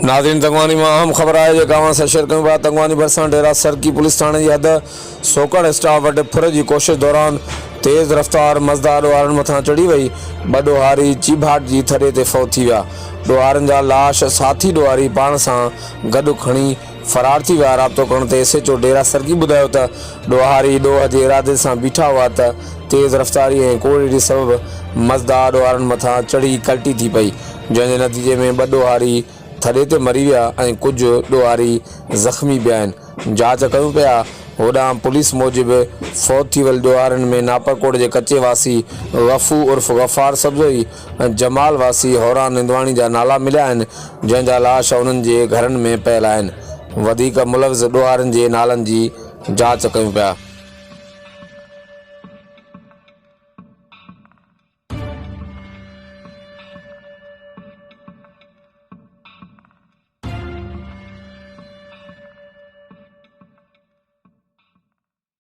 नाज़रीन तंगवानी में अहम खबर है जो गांव से शेयर करूँ तंगवानी भरसा डेरा सरकी पुलिस थाने की हद सोकड़ स्टाफ वटि फुर की कोशिश दौरान तेज़ रफ्तार मज़दार ॾोहारनि मथां चढ़ी वही ॿ ॾोहारी चीभाट जी थड़े ते फौत थी विया। ॾोहारनि जा लाश साथी ॾोहारी पाण सां गॾु खणी फरार थी विया। राब्तो करण ते SHO डेरा सरकी ॿुधायो त ॾोहारी ॾोह जे इरादे सां बीठा हुआ त तेज़ रफ्तारी ऐं कोड़ेरी सबबि मज़दार ॾोहारनि मथां चढ़ी कल्टी थी पई, जंहिंजे नतीजे में ॿ ॾोहारी थड़े ते मरी विया ऐं कुझु ॾोहारी ज़ख़्मी भी आहिनि। जांच कयूं पिया। होॾां पुलिस मूजिबि फौत थी वियल ॾोहारनि में नापरकोट जे कच्चे वासी गफ़ू उर्फ़ गफ़ार सब्ज़ोई ऐं जमाल वासी हौरान निंदवाणी जा नाला मिलिया आहिनि, जंहिंजा लाश उन्हनि जे घरनि में पियल आहिनि। वधीक मुलविज़ ॾोहारनि जे नालनि जी जांच कयूं पिया।